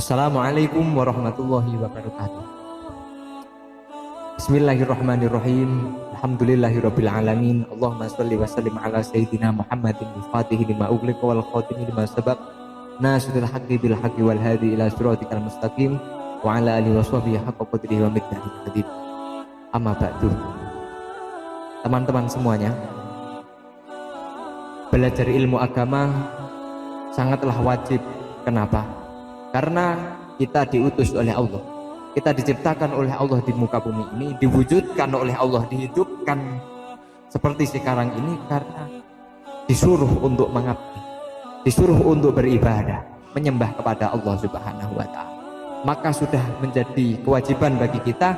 Assalamualaikum warahmatullahi wabarakatuh. Bismillahirrahmanirrahim. Alhamdulillahirabbil alamin. Allahumma shalli wa sallim ala sayyidina Muhammadin al-Fatihi lima ughliqa wal khatimi lima sabaq. Nasrul haqqi bil haqqi wal hadi ila siratikal mustaqim wa ala alihi washabihi haqqa qadrihi wa miqdarihi adzim. Amma ba'du. Teman-teman semuanya, belajar ilmu agama sangatlah wajib. Kenapa? Karena kita diutus oleh Allah, kita diciptakan oleh Allah di muka bumi ini, diwujudkan oleh Allah, dihidupkan seperti sekarang ini karena disuruh untuk mengabdi, disuruh untuk beribadah, menyembah kepada Allah Subhanahu wa Ta'ala. Maka sudah menjadi kewajiban bagi kita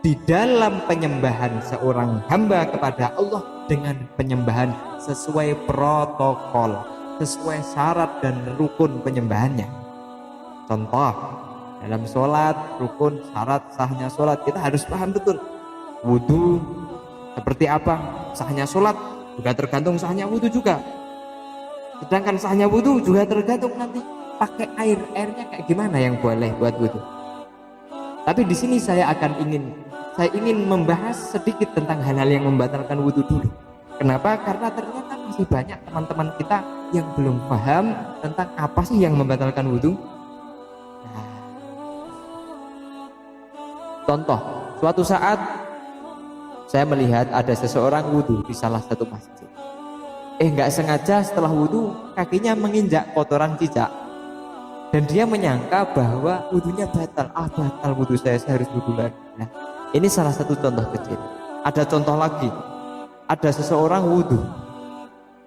di dalam penyembahan seorang hamba kepada Allah dengan penyembahan sesuai protokol, sesuai syarat dan rukun penyembahannya. Contoh, dalam sholat, rukun, syarat, sahnya sholat, kita harus paham betul. Wudhu seperti apa, sahnya sholat juga tergantung sahnya wudhu juga. Sedangkan sahnya wudhu juga tergantung nanti pakai airnya kayak gimana yang boleh buat wudhu. Tapi di sini saya ingin membahas sedikit tentang hal-hal yang membatalkan wudhu dulu. Kenapa? Karena ternyata masih banyak teman-teman kita yang belum paham tentang apa sih yang membatalkan wudhu. Contoh, suatu saat saya melihat ada seseorang wudhu di salah satu masjid. Nggak sengaja setelah wudhu kakinya menginjak kotoran cicak, dan dia menyangka bahwa wudhunya batal. Batal wudhu saya harus wudhu lagi. Nah, ini salah satu contoh kecil. Ada contoh lagi, ada seseorang wudhu.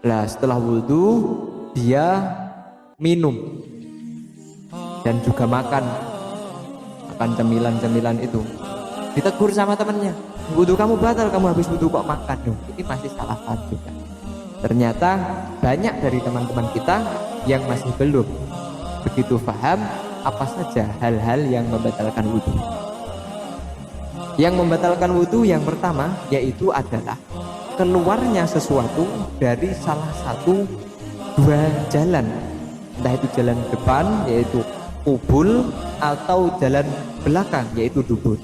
Nah, setelah wudhu dia minum dan juga makan cemilan-cemilan itu. Ditegur sama temannya, wudhu kamu batal, kamu habis wudhu kok makan. Ini masih salah paham juga. Ternyata banyak dari teman-teman kita yang masih belum begitu paham apa saja hal-hal yang membatalkan wudhu. Yang membatalkan wudhu yang pertama yaitu adalah keluarnya sesuatu dari salah satu dua jalan, entah itu jalan depan yaitu kubul atau jalan belakang yaitu dubur.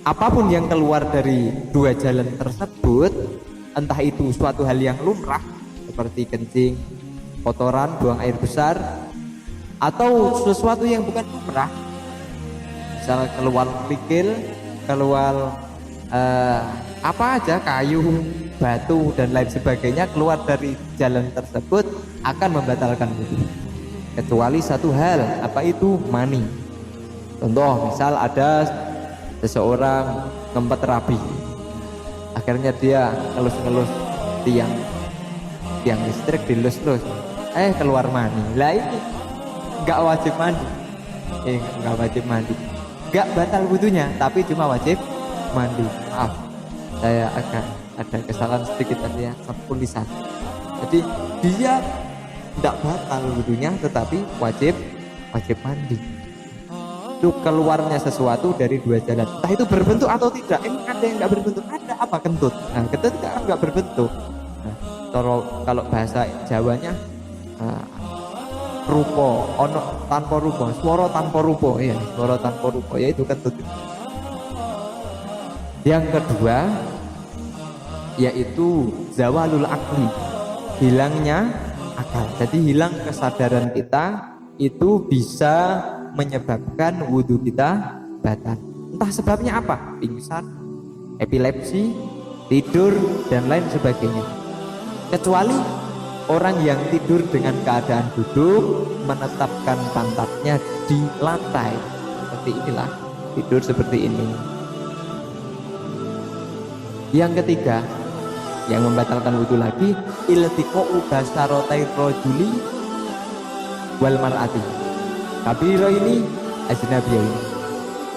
Apapun yang keluar dari dua jalan tersebut, entah itu suatu hal yang lumrah seperti kencing, kotoran, buang air besar, atau sesuatu yang bukan lumrah, misalnya keluar kerikil, keluar apa aja, kayu, batu dan lain sebagainya, keluar dari jalan tersebut akan membatalkan wudhu. Kecuali satu hal, apa itu? Mani. Contoh, misal ada seseorang ngempet rabi, akhirnya dia ngelus-ngelus tiang listrik, dilus-lus, keluar mani. Lah ini nggak wajib mandi, nggak wajib mandi, nggak batal wudhunya, tapi cuma wajib mandi. Maaf, saya agak ada kesalahan sedikit tadi ya, tulisan. Jadi dia tidak batal wudhunya, tetapi wajib mandi. Itu keluarnya sesuatu dari dua jalan, entah itu berbentuk atau tidak. Ada yang nggak berbentuk, ada apa, kentut. Nah, kentut nggak berbentuk. Nah, kalau bahasa Jawanya rupo ono tanpa rupo, swara tanpa rupo, ya swara tanpa rupo, yaitu kentut. Yang kedua yaitu zawalul akli, hilangnya akal. Jadi hilang kesadaran kita itu bisa menyebabkan wudhu kita batal. Entah sebabnya apa, pingsan, epilepsi, tidur dan lain sebagainya. Kecuali orang yang tidur dengan keadaan duduk, menetapkan pantatnya di lantai seperti inilah, tidur seperti ini. Yang ketiga yang membatalkan wudhu lagi, iltiqa'u basarotai rajuli wal mar'ati. Kabiro ini ajnabiyah, ini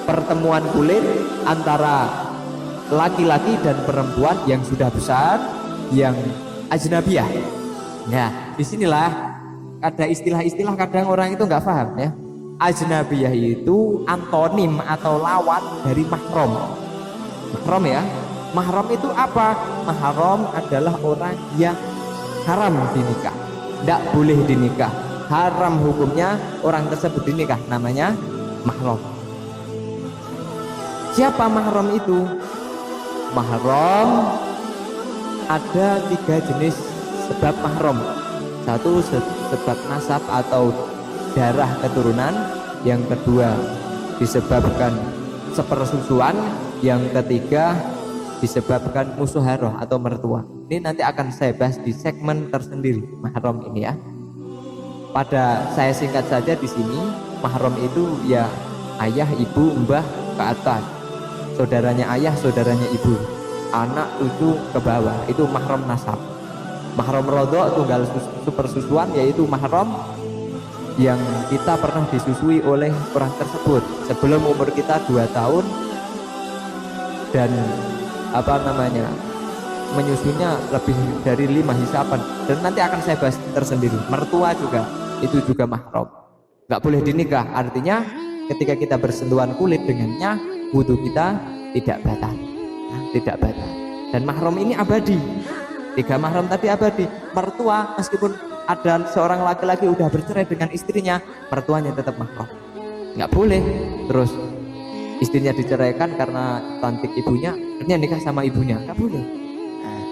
pertemuan kulit antara laki-laki dan perempuan yang sudah besar, yang ajnabiyah. Nah, disinilah ada istilah-istilah kadang orang itu nggak paham ya. Ajnabiyah itu antonim atau lawan dari mahram. Mahram ya. Mahram itu apa? Mahram adalah orang yang haram dinikah, tidak boleh dinikah, haram hukumnya orang tersebut dinikah, namanya mahram. Siapa mahram itu? Mahram ada 3 jenis sebab mahram. Satu sebab nasab atau darah keturunan, yang kedua disebabkan sepersusuan, yang ketiga disebabkan musuharah atau mertua. Ini nanti akan saya bahas di segmen tersendiri mahram ini ya. Pada saya singkat saja di sini, mahram itu ya ayah, ibu, mbah ke atas, saudaranya ayah, saudaranya ibu, anak, cucu ke bawah, itu mahram nasab. Mahram rodok tunggal sepersusuan, yaitu mahram yang kita pernah disusui oleh orang tersebut sebelum umur kita 2 tahun dan menyusunya lebih dari 5 hisapan, dan nanti akan saya bahas tersendiri. Mertua juga, itu juga mahram, nggak boleh dinikah. Artinya ketika kita bersentuhan kulit dengannya, wudhu kita tidak batal, tidak batal. Dan mahram ini abadi. 3 mahram tadi abadi. Mertua, meskipun ada seorang laki-laki udah bercerai dengan istrinya, mertuanya tetap mahram, nggak boleh terus istrinya diceraikan karena cantik ibunya, akhirnya nikah sama ibunya, nggak boleh. Nah,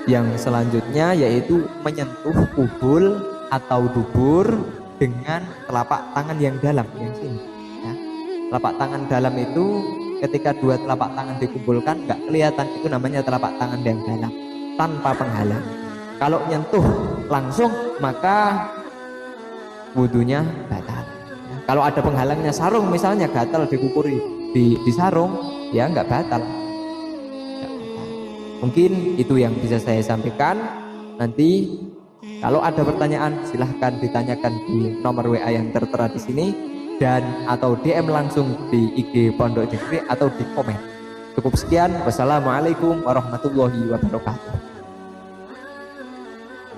yang selanjutnya yaitu menyentuh kubul atau dubur dengan telapak tangan yang dalam, yang sini ya. Telapak tangan dalam itu ketika 2 telapak tangan dikumpulkan nggak kelihatan, itu namanya telapak tangan yang dalam tanpa penghalang. Kalau nyentuh langsung maka wudhunya batal. Kalau ada penghalangnya, sarung misalnya gatal dikukuri di sarung, ya nggak batal. Mungkin itu yang bisa saya sampaikan. Nanti kalau ada pertanyaan silahkan ditanyakan di nomor WA yang tertera di sini, dan atau DM langsung di IG Pondok Negeri atau di komen. Cukup sekian. Wassalamualaikum warahmatullahi wabarakatuh.